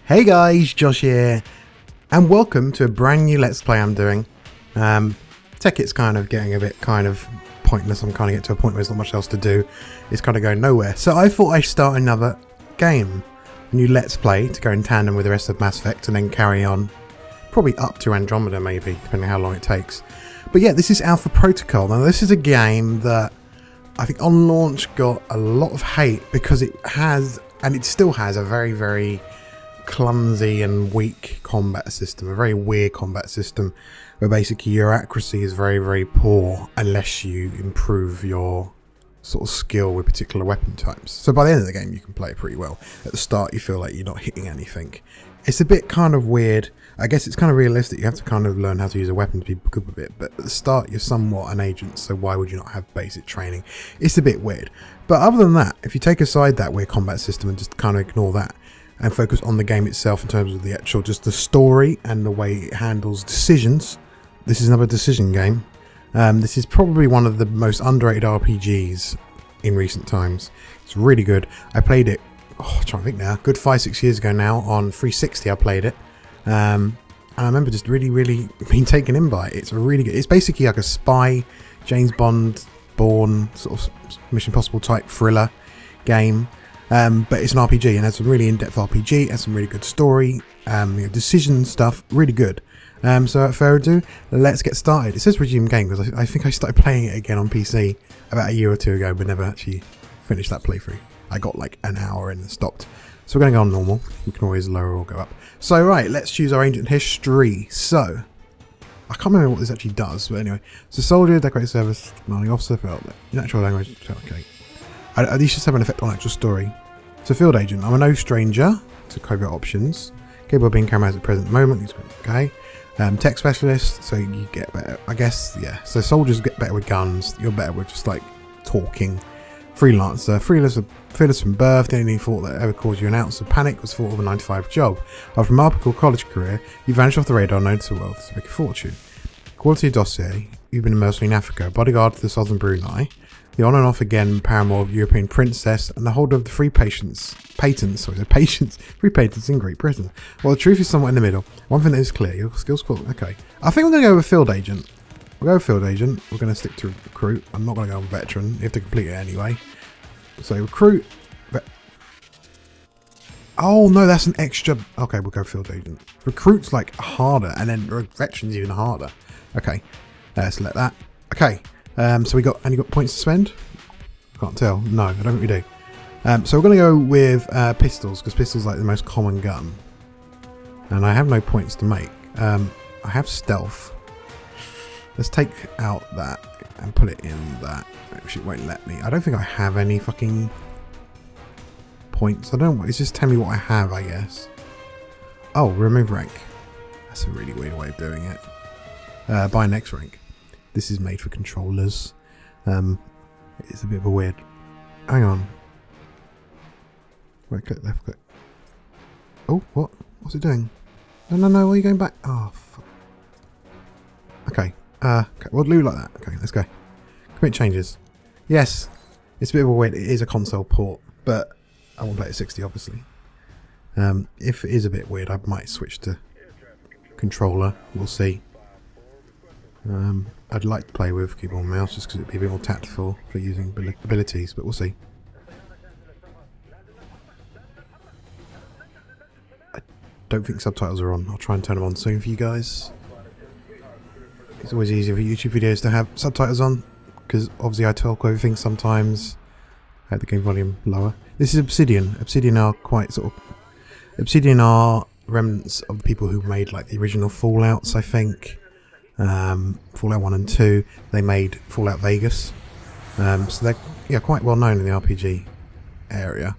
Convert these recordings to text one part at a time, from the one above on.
Hey guys, Josh here, and welcome to a brand new Let's Play I'm doing. Tech it's kind of getting a bit pointless. I'm kind of getting to a point where there's not much else to do. It's kind of going nowhere. So I thought I'd start another game, a new Let's Play to go in tandem with the rest of Mass Effect and then carry on, probably up to Andromeda maybe, depending on how long it takes. But yeah, this is Alpha Protocol. Now this is a game that I think on launch got a lot of hate because it has, and it still has, a very clumsy and weak combat system, a very weird combat system where basically your accuracy is very poor unless you improve your sort of skill with particular weapon types. So by the end of the game you can play it pretty well. At the start you feel like you're not hitting anything. It's a bit kind of weird. I guess it's kind of realistic. You have to kind of learn how to use a weapon to be good with it, but at the start you're somewhat an agent, so why would you not have basic training? It's a bit weird. But other than that, if you take aside that weird combat system and just kind of ignore that and focus on the game itself in terms of the actual, just the story and the way it handles decisions, this is another decision game. This is probably one of the most underrated RPGs in recent times. It's really good. I played it, I'm trying to think now, good 5-6 years ago now on 360 I played it. And I remember just really being taken in by it. It's really good. It's basically like a spy, James Bond, Bourne, sort of Mission Impossible type thriller game. But it's an RPG and has some really in-depth RPG, it has some really good story, decision stuff, really good. So without further ado, let's get started. It says resume game because I think I started playing it again on PC about a year or two ago, but never actually finished that playthrough. I got like an hour in and stopped. So we're going to go on normal. We can always lower or go up. So right, let's choose our ancient history. So, I can't remember what this actually does, but anyway. So soldier, decorated service, commanding officer, natural language, okay. These just have an effect on actual story. So field agent, I'm a no stranger to covert options. Capable of being cameras at the present moment, okay. Tech specialist, so you get better, I guess, yeah. So soldiers get better with guns, you're better with just like talking. Freelancer, fearless from birth, the only thought that ever caused you an ounce of panic was thought of a 9-to-5 job. After a remarkable college career, you vanished off the radar known to the world to make a fortune. Quality dossier, you've been a mercenary in Africa, bodyguard to the southern Brunei, the on and off again paramour of European princess, and the holder of the free patents in Great Britain. Well, the truth is somewhat in the middle. One thing that is clear, your skills quality. Okay. I think we're going to go with field agent. We'll go with field agent. We're going to stick to recruit. I'm not going to go on veteran. You have to complete it anyway. So recruit. Oh no, that's an extra. Okay, we'll go field agent. Recruit's like harder, and then veteran's even harder. Okay, select that. Okay, so we got any points to spend? Can't tell. No, I don't think we do. So we're going to go with pistols because pistols like the most common gun, and I have no points to make. I have stealth. Let's take out that and put it in that, which it won't let me. I don't think I have any fucking points. I don't know. It's just tell me what I have, I guess. Oh, remove rank. That's a really weird way of doing it. Buy next rank. This is made for controllers. It's a bit of a weird. Hang on. Right click, left click. Oh, what? What's it doing? No. Why are you going back? Oh, fuck. Okay. Okay, we'll do like that. Okay, let's go. Commit changes. Yes, it's a bit of a weird. It is a console port, but I won't play at 60, obviously. If it is a bit weird, I might switch to controller. We'll see. I'd like to play with keyboard and mouse just because it'd be a bit more tactful for using abilities, but we'll see. I don't think subtitles are on. I'll try and turn them on soon for you guys. It's always easier for YouTube videos to have subtitles on, because obviously I talk over things sometimes. I have the game volume lower. This is Obsidian. Obsidian are remnants of the people who made like the original Fallouts, I think. Fallout 1 and 2. They made Fallout Vegas. So they're quite well known in the RPG area.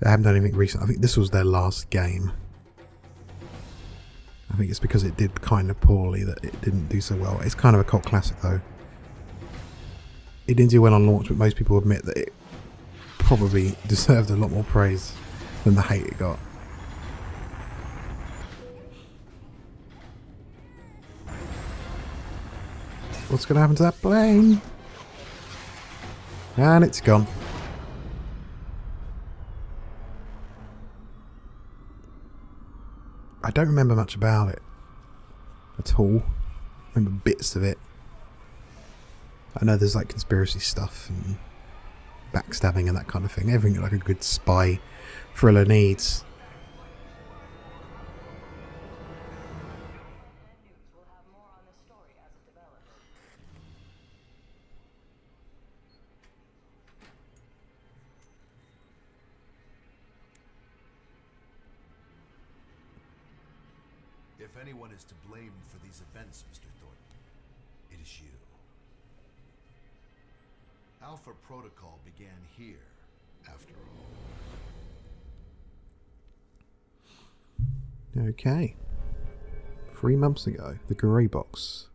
They haven't done anything recent. I think this was their last game. I think it's because it did kind of poorly that it didn't do so well. It's kind of a cult classic though. It didn't do well on launch, but most people admit that it probably deserved a lot more praise than the hate it got. What's going to happen to that plane? And it's gone. I don't remember much about it at all. I remember bits of it. I know there's like conspiracy stuff and backstabbing and that kind of thing. Everything like a good spy thriller needs. If anyone is to blame for these events, Mr. Thornton, it is you. Alpha Protocol began here, after all. Okay. 3 months ago, the grey box.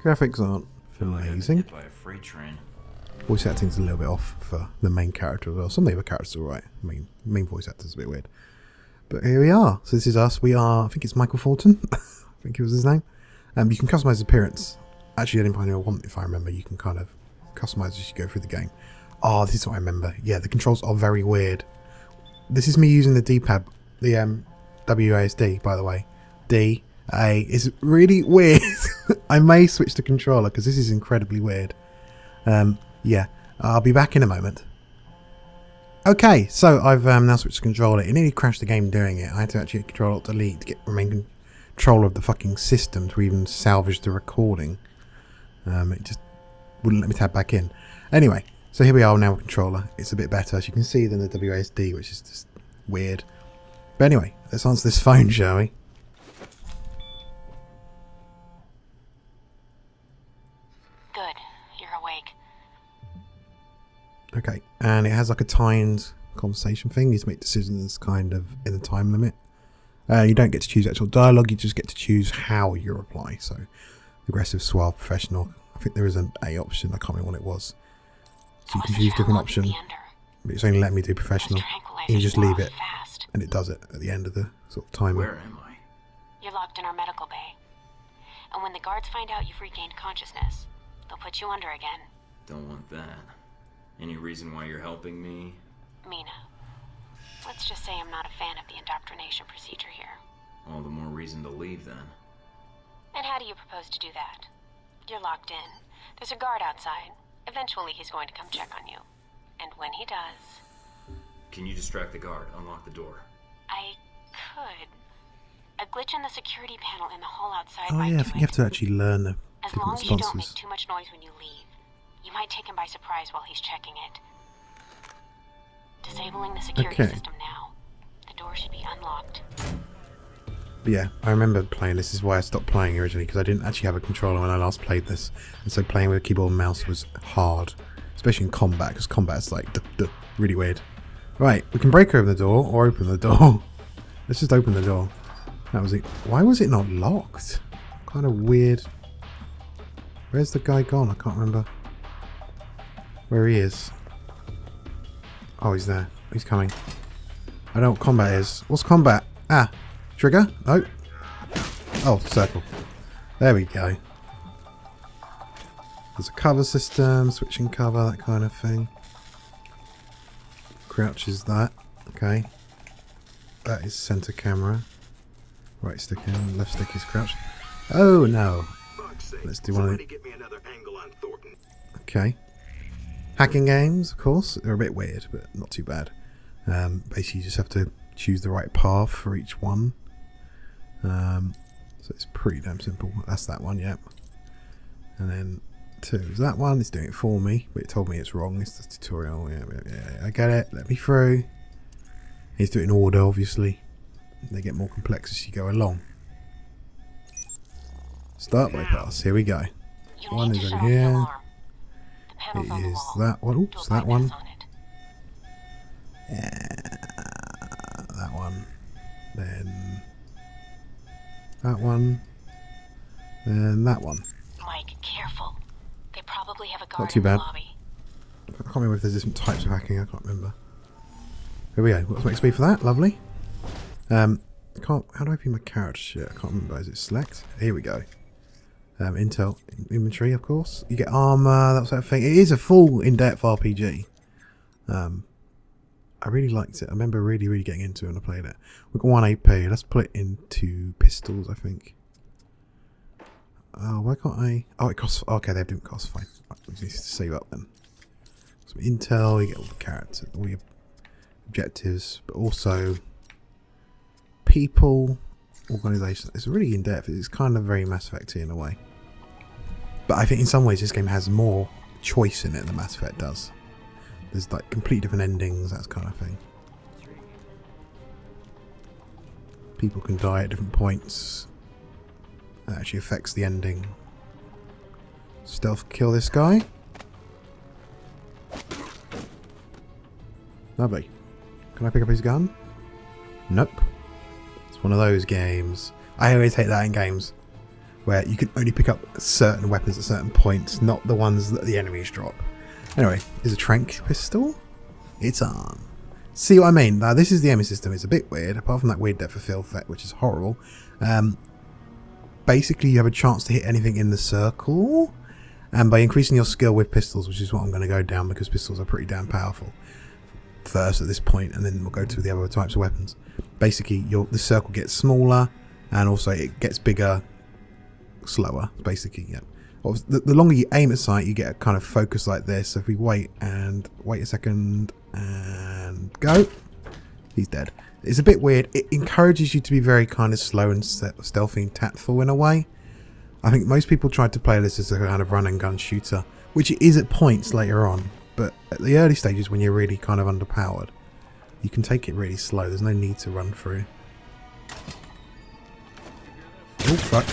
Graphics aren't amazing. By a freight train. Voice acting's a little bit off for the main character as well. Some of the other characters are alright. I mean, main voice actor's a bit weird. But here we are. So this is us. We are, I think it's Michael Thornton. I think it was his name. You can customise his appearance. Actually, I didn't find one, if I remember. You can kind of customise as you go through the game. Oh, this is what I remember. Yeah, the controls are very weird. This is me using the D-pad, the WASD, by the way. D, A, is really weird. I may switch the controller because this is incredibly weird. Yeah, I'll be back in a moment. Okay, so I've now switched the controller. It nearly crashed the game doing it. I had to actually control Alt Delete to get remain control of the fucking system to even salvage the recording. It just wouldn't let me tab back in. Anyway, so here we are now with controller. It's a bit better, as you can see, than the WASD, which is just weird. But anyway, let's answer this phone, shall we? Good, you're awake. Okay, and it has like a timed conversation thing. You need to make decisions kind of in the time limit. You don't get to choose actual dialogue, you just get to choose how you reply. So, aggressive, suave, professional. I think there is an A option, I can't remember what it was. So you can choose different option, but it's only letting me do professional. And you just leave it, and it does it at the end of the sort of timer. Where am I? You're locked in our medical bay. And when the guards find out you've regained consciousness, they'll put you under again. Don't want that. Any reason why you're helping me? Mina. Let's just say I'm not a fan of the indoctrination procedure here. All the more reason to leave then. And how do you propose to do that? You're locked in. There's a guard outside. Eventually he's going to come check on you. And when he does... Can you distract the guard? Unlock the door. I could. A glitch in the security panel in the hall outside Oh might yeah, I do think it. you have to actually learn the As different long as you don't make responses. too much noise when you leave, you might take him by surprise while he's checking it. Disabling the security Okay. system now. The door should be unlocked. But yeah, I remember playing this. Is why I stopped playing originally, because I didn't actually have a controller when I last played this, and so playing with a keyboard and mouse was hard, especially in combat, because combat's like really weird. Right, we can break open the door or open the door. Let's just open the door. That was it. Why was it not locked? Kind of weird. Where's the guy gone? I can't remember where he is. Oh, he's there. He's coming. I know what combat is. What's combat? Ah, trigger? No. Oh, circle. There we go. There's a cover system, switching cover, that kind of thing. Crouch is that. Okay. That is center camera. Right stick in, left stick is crouch. Oh no. Let's do one of the... Okay. Hacking games, of course. They're a bit weird, but not too bad. Basically, you just have to choose the right path for each one. So it's pretty damn simple. That's that one, yep. And then 2 is that one. It's doing it for me, but it told me it's wrong. It's the tutorial. Yeah, I get it. Let me through. He's doing it in order, obviously. They get more complex as you go along. Start bypass. Here we go. One is over here. It is that one. Oops, that one. That one. Then that one. Then that one. Mike, careful. They probably have a guard Not too in the bad. lobby. I can't remember if there's different types of hacking. I can't remember. Here we go. What's my XP for that? Lovely. Can't. How do I view my character sheet? I can't remember. Is it select? Here we go. Intel inventory, of course. You get armor, that sort of thing. It is a full in-depth RPG. I really liked it. I remember really getting into it when I played it. We've got 1 AP. Let's put it into pistols, I think. Oh, why can't I? Oh, it costs. Okay, they didn't cost. Fine. Right, we need to save up then. Some intel. You get all the characters, all your objectives, but also people, organization. It's really in depth. It's kind of very Mass Effect-y in a way. But I think in some ways this game has more choice in it than Mass Effect does. There's like complete different endings, that kind of thing. People can die at different points. That actually affects the ending. Stealth kill this guy. Lovely. Can I pick up his gun? Nope. It's one of those games. I always hate that in games where you can only pick up certain weapons at certain points, not the ones that the enemies drop. Anyway, is a trank pistol? It's on. See what I mean? Now this is the aiming system. It's a bit weird, apart from that weird depth of field effect, which is horrible. Basically, you have a chance to hit anything in the circle, and by increasing your skill with pistols, which is what I'm going to go down because pistols are pretty damn powerful first at this point, and then we'll go to the other types of weapons. Basically, the circle gets smaller, and also it gets bigger, slower. Basically, yeah. The longer you aim at sight, you get a kind of focus like this. So if we wait a second and go, he's dead. It's a bit weird. It encourages you to be very kind of slow and stealthy and tactful in a way. I think most people tried to play this as a kind of run and gun shooter, which it is at points later on. But at the early stages, when you're really kind of underpowered, you can take it really slow. There's no need to run through. Oh fuck!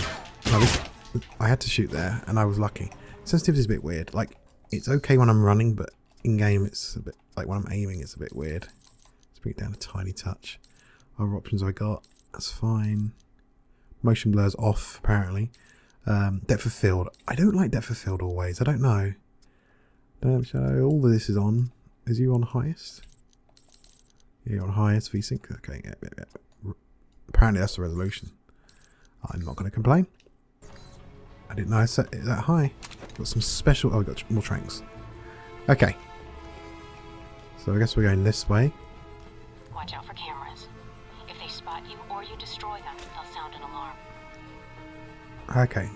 No, I had to shoot there, and I was lucky. Sensitivity is a bit weird. Like, it's okay when I'm running, but in game it's a bit like when I'm aiming, it's a bit weird. Let's bring it down a tiny touch. Other options I got. That's fine. Motion blur's off apparently. Depth of field. I don't like depth of field always. I don't know. All of this is on. Is you on highest? Yeah, you're on highest VSync. Okay, yeah. Apparently that's the resolution. I'm not going to complain. I didn't know I set it that high. Got some special... Oh, we got more tranks. Okay. So I guess we're going this way. Watch out for cameras. If they spot you or you destroy them, they'll sound an alarm. Okay.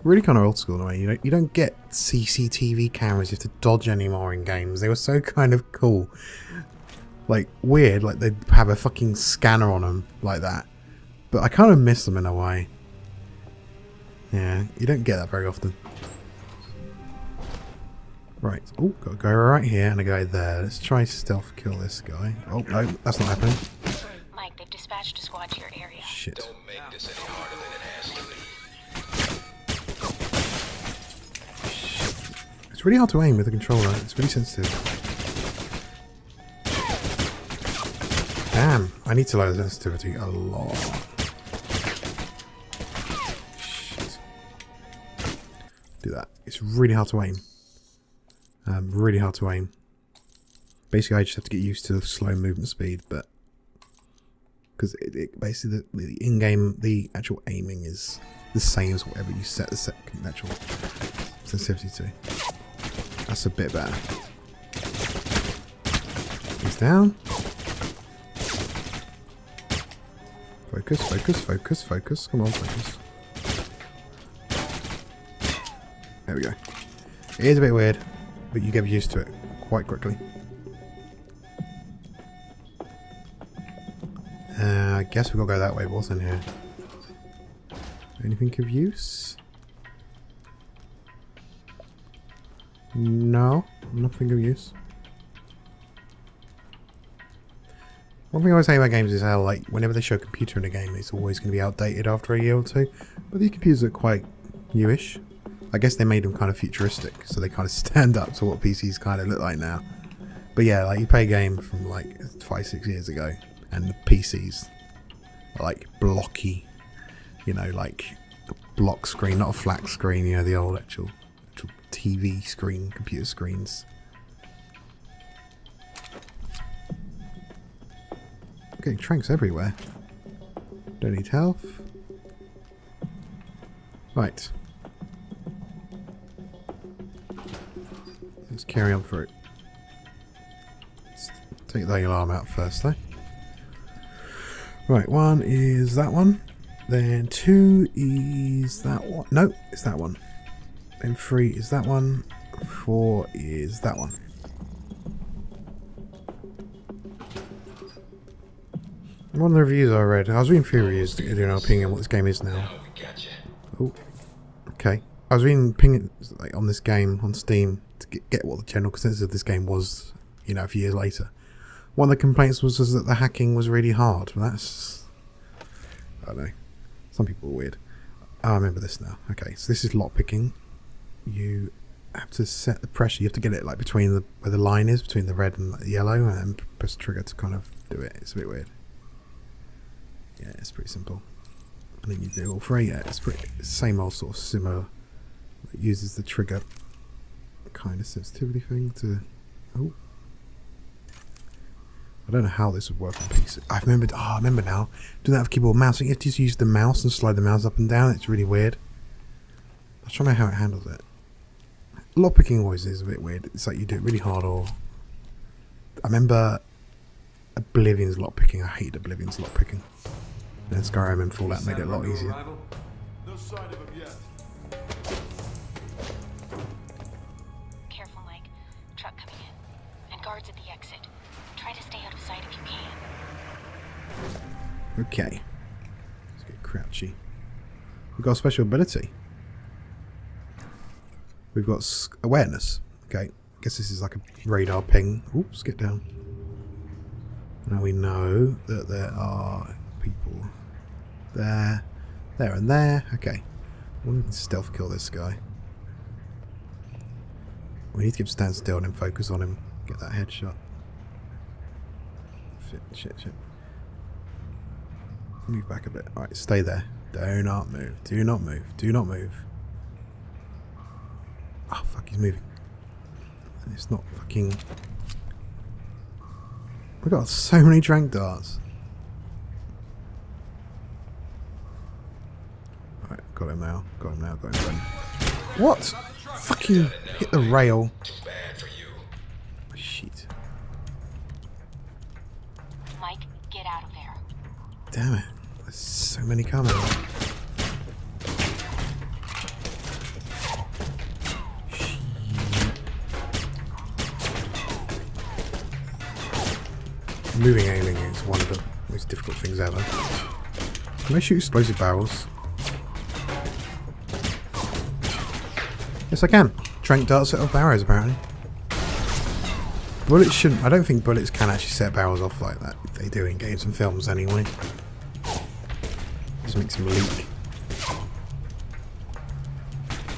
Really kind of old school in a way. You don't get CCTV cameras you have to dodge anymore in games. They were so kind of cool. Like, weird. Like, they'd have a fucking scanner on them like that. But I kind of miss them in a way. Yeah, you don't get that very often. Right. Oh, got a guy right here and a guy there. Let's try stealth kill this guy. Oh, no, that's not happening. Mike, they've dispatched a squad to your area. Shit. Don't make this any harder than it has to be. It's really hard to aim with the controller. It's really sensitive. Damn, I need to lower the sensitivity a lot. Shit. Do that. It's really hard to aim. Really hard to aim. Basically, I just have to get used to slow movement speed, but because it basically the in-game, the actual aiming is the same as whatever you set the actual sensitivity to. That's a bit better. He's down. Focus, focus, focus, focus. Come on, focus. There we go. It is a bit weird, but you get used to it quite quickly. I guess we've got to go that way. What's in here? Anything of use? No, nothing of use. One thing I always say about games is how, like, whenever they show a computer in a game, it's always going to be outdated after a year or two. But these computers are quite newish. I guess they made them kind of futuristic, so they kind of stand up to what PCs kind of look like now. But yeah, like, you play a game from like 5-6 years ago, and the PCs are like blocky, you know, like a block screen, not a flat screen, you know, the old actual TV screen, computer screens. Getting tranks everywhere. Don't need health. Right. Let's carry on through. Let's take the alarm out first, though. Right, 1 is that one. Then 2 is that one. No, it's that one. Then 3 is that one. 4 is that one. One of the reviews I read, I was reading through reviews to get an opinion on what this game is now. Oh, okay. I was reading opinions like, on this game on Steam to get what the general consensus of this game was, you know, a few years later. One of the complaints was that the hacking was really hard. That's... I don't know. Some people are weird. I remember this now. Okay, so this is lockpicking. You have to set the pressure. You have to get it like between the where the line is, between the red and the yellow, and then press the trigger to kind of do it. It's a bit weird. Yeah, it's pretty simple. And then you do all three. Yeah, it's pretty same old sort of similar. It uses the trigger kind of sensitivity thing to. Oh, I don't know how this would work on PC. I remembered. Oh, I remember now. Do that with keyboard and mouse. You have to just use the mouse and slide the mouse up and down. It's really weird. I was trying to know how it handles it. Lockpicking always is a bit weird. It's like you do it really hard, or I remember Oblivion's lockpicking. I hate Oblivion's lockpicking. And Skyrim and Fallout made it a lot easier. No sign of him yet. Careful, Mike. Truck coming in. And guards at the exit. Try to stay out of sight if you can. Okay. Let's get crouchy. We've got a special ability. We've got awareness. Okay. I guess this is like a radar ping. Oops, get down. Now we know that there are people there, there and there. Okay. We can stealth kill this guy. We need to keep stand still and then focus on him. Get that headshot. Shit. Move back a bit. Alright, stay there. Do not move. Do not move. Do not move. Oh fuck, he's moving. It's not fucking... We've got so many trank darts. Alright, got him now. Got him now. What? Fucking hit the rail. Shit. Mike, get out of there. Damn it. There's so many coming. Moving aiming is one of the most difficult things ever. Can I shoot explosive barrels? Yes, I can. Trank darts set off arrows, apparently. Bullets shouldn't... I don't think bullets can actually set barrels off like that. They do in games and films anyway. Just makes them leak.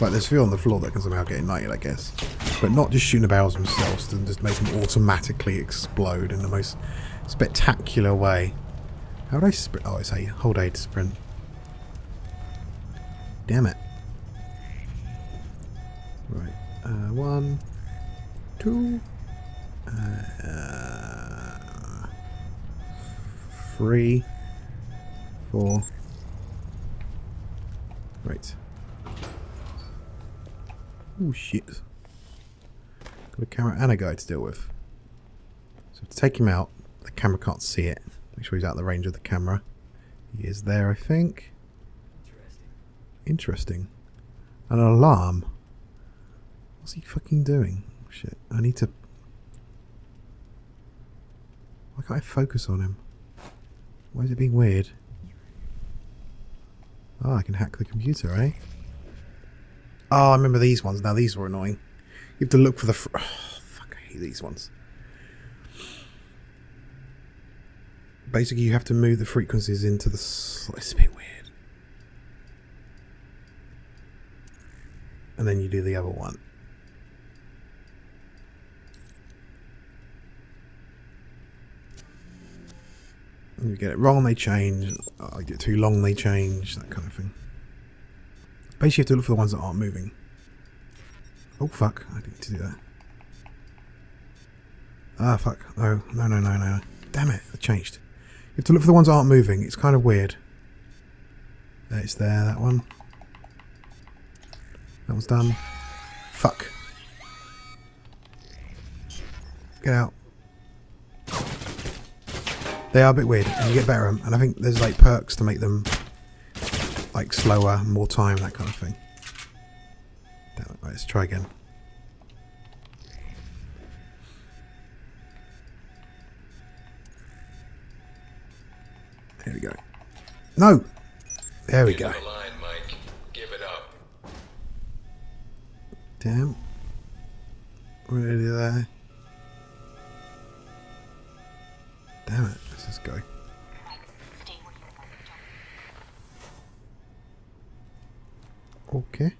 Like there's fuel on the floor that can somehow get ignited, I guess. But not just shooting the barrels themselves and just make them automatically explode in the most spectacular way. How do I sprint? Oh, it's a hold A to sprint. Damn it. Right. 1, 2, 3, 4. Right. Oh shit. Got a camera and a guy to deal with. So to take him out, the camera can't see it. Make sure he's out of the range of the camera. He is there, I think. Interesting. An alarm. What's he fucking doing? Shit. I need to... Why can't I focus on him? Why is it being weird? Oh, I can hack the computer, eh? Oh, I remember these ones. Now these were annoying. You have to look for the... oh, fuck, I hate these ones. Basically, you have to move the frequencies into the... It's a bit weird. And then you do the other one. And you get it wrong, they change. I get it too long, they change. That kind of thing. Basically, you have to look for the ones that aren't moving. Oh, fuck. I didn't need to do that. Ah, fuck. No. Damn it. I changed. You have to look for the ones that aren't moving. It's kind of weird. It's there, that one. That one's done. Fuck. Get out. They are a bit weird, and you get better at them. And I think there's like perks to make them like slower, more time, that kind of thing. Damn it. Right, let's try again. There we go. No! There we go. Get to the line, Mike. Give it up. Damn. What did I do there? Damn it. Let's just go. Stay where you are. Okay.